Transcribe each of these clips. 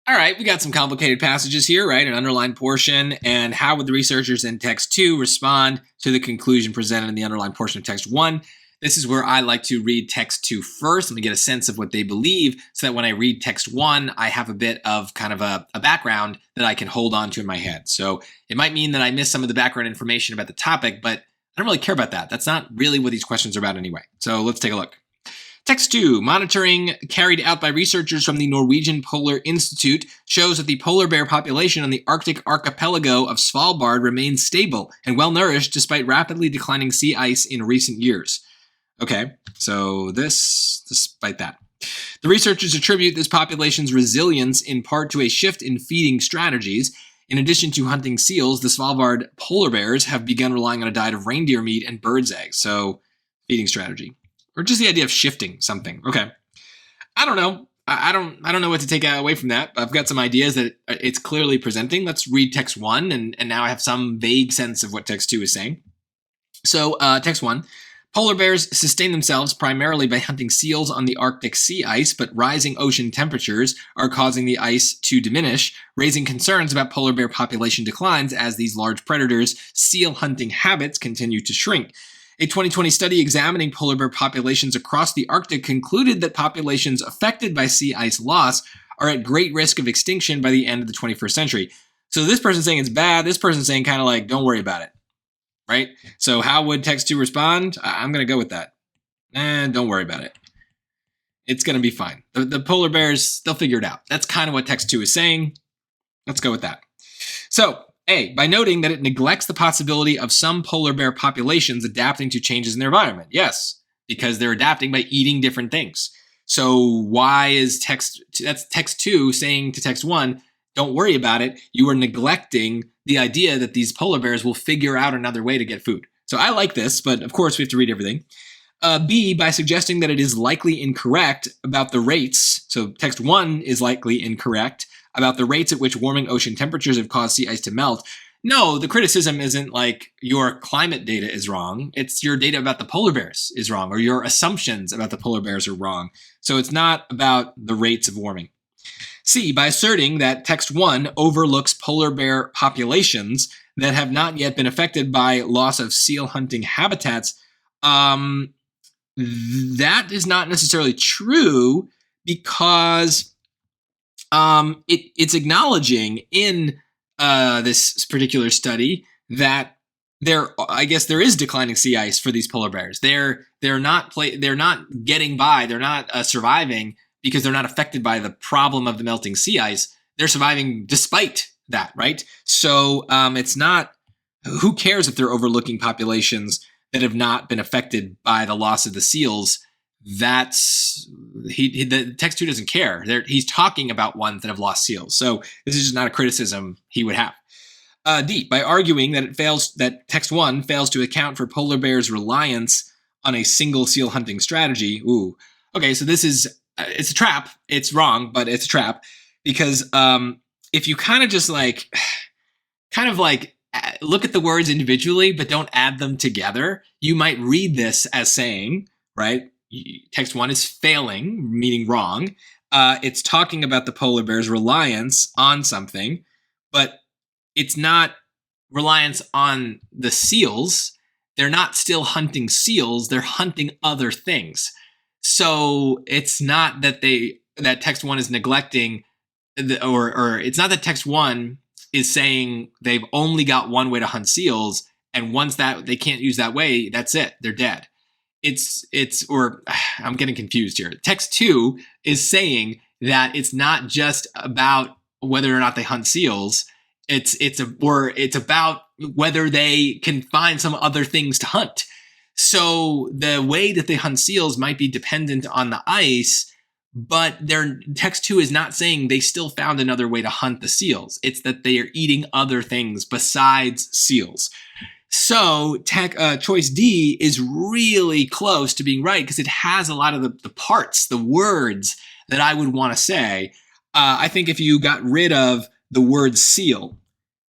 All right, we got some complicated passages here, right? An underlined portion, and how would the researchers in text 2 respond to the conclusion presented in the underlined portion of text 1? This is where I like to read text 2 first. Let me get a sense of what they believe so that when I read text 1, I have a bit of kind of a background that I can hold on to in my head. So it might mean that I miss some of the background information about the topic, but I don't really care about that. That's not really what these questions are about anyway. So let's take a look. Text 2, monitoring carried out by researchers from the Norwegian Polar Institute shows that the polar bear population on the Arctic archipelago of Svalbard remains stable and well-nourished despite rapidly declining sea ice in recent years. Okay, so despite that. The researchers attribute this population's resilience in part to a shift in feeding strategies. In addition to hunting seals, the Svalbard polar bears have begun relying on a diet of reindeer meat and bird's eggs. So, feeding strategy. Or just the idea of shifting something. Okay. I don't know. I don't know what to take away from that. I've got some ideas that it's clearly presenting. Let's read text 1, and now I have some vague sense of what text 2 is saying. So, text 1. Polar bears sustain themselves primarily by hunting seals on the Arctic sea ice, but rising ocean temperatures are causing the ice to diminish, raising concerns about polar bear population declines as these large predators' seal hunting habits continue to shrink. A 2020 study examining polar bear populations across the Arctic concluded that populations affected by sea ice loss are at great risk of extinction by the end of the 21st century. So this person's saying it's bad. This person's saying kind of like, don't worry about it, right? So how would text 2 respond? I'm going to go with that. Don't worry about it. It's going to be fine. The polar bears, they'll figure it out. That's kind of what text 2 is saying. Let's go with that. So, A, by noting that it neglects the possibility of some polar bear populations adapting to changes in their environment. Yes, because they're adapting by eating different things. So why is that's text 2 saying to text 1, don't worry about it. You are neglecting the idea that these polar bears will figure out another way to get food. So I like this, but of course we have to read everything. B, by suggesting that it is likely incorrect about the rates. So text 1 is likely incorrect about the rates at which warming ocean temperatures have caused sea ice to melt. No, the criticism isn't like your climate data is wrong. It's your data about the polar bears is wrong, or your assumptions about the polar bears are wrong. So it's not about the rates of warming. C, by asserting that text 1 overlooks polar bear populations that have not yet been affected by loss of seal hunting habitats, that is not necessarily true because it's acknowledging in this particular study that I guess there is declining sea ice for these polar bears. They're not getting by. They're not surviving because they're not affected by the problem of the melting sea ice. They're surviving despite that, right? So it's not. Who cares if they're overlooking populations that have not been affected by the loss of the seals? The text 2 doesn't care. He's talking about ones that have lost seals. So this is just not a criticism he would have. D, by arguing that text 1 fails to account for polar bears' reliance on a single seal hunting strategy. Ooh, okay. So this is it's a trap. It's wrong, but it's a trap because if you kind of just look at the words individually, but don't add them together, you might read this as saying, right? Text 1 is failing, meaning wrong. It's talking about the polar bear's reliance on something, but it's not reliance on the seals. They're not still hunting seals. They're hunting other things. So it's not that that text 1 is neglecting, or it's not that text 1 is saying they've only got one way to hunt seals, and once that they can't use that way, that's it. They're dead. I'm getting confused here. Text 2 is saying that it's not just about whether or not they hunt seals. It's about whether they can find some other things to hunt. So the way that they hunt seals might be dependent on the ice, but text 2 is not saying they still found another way to hunt the seals. It's that they are eating other things besides seals. So choice D is really close to being right because it has a lot of the parts, the words that I would want to say. I think if you got rid of the word seal,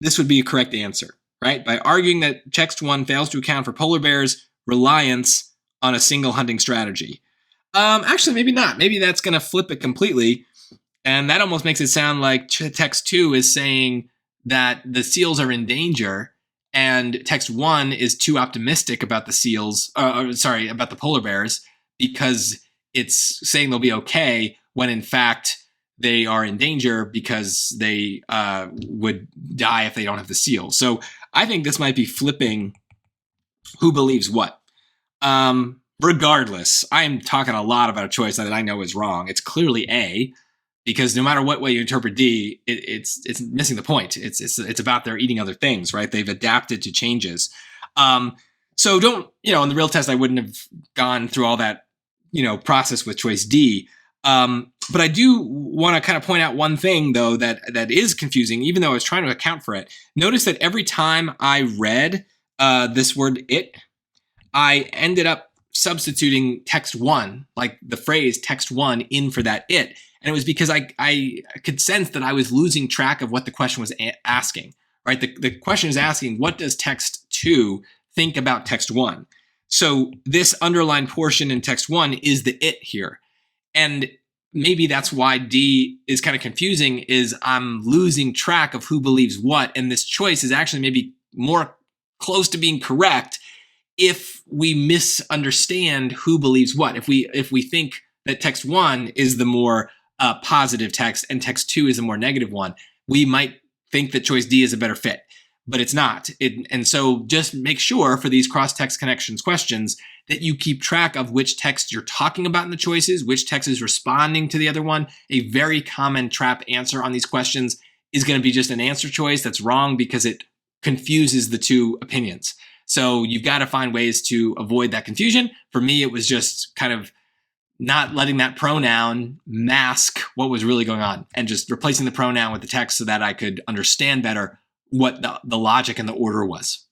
this would be a correct answer, right? By arguing that text 1 fails to account for polar bears' reliance on a single hunting strategy. Actually, maybe not. Maybe that's going to flip it completely. And that almost makes it sound like text 2 is saying that the seals are in danger, and text 1 is too optimistic about the seals, about the polar bears, because it's saying they'll be okay when in fact they are in danger because they would die if they don't have the seal. So I think this might be flipping who believes what. Regardless, I'm talking a lot about a choice that I know is wrong. It's clearly A, because no matter what way you interpret D, it's missing the point. It's about they're eating other things, right? They've adapted to changes. So don't, in the real test, I wouldn't have gone through all that, process with choice D. But I do want to kind of point out one thing, though, that is confusing, even though I was trying to account for it. Notice that every time I read this word it, I ended up substituting text 1, like the phrase text 1, in for that it. And it was because I could sense that I was losing track of what the question was asking, right? The question is asking, what does text 2 think about text 1? So this underlined portion in text 1 is the it here. And maybe that's why D is kind of confusing, is I'm losing track of who believes what. And this choice is actually maybe more close to being correct if we misunderstand who believes what. If we think that text 1 is the more positive text and text 2 is a more negative one, we might think that choice D is a better fit, but it's not. And so just make sure for these cross-text connections questions that you keep track of which text you're talking about in the choices, which text is responding to the other one. A very common trap answer on these questions is going to be just an answer choice that's wrong because it confuses the two opinions. So you've got to find ways to avoid that confusion. For me, it was just kind of not letting that pronoun mask what was really going on and just replacing the pronoun with the text so that I could understand better what the logic and the order was.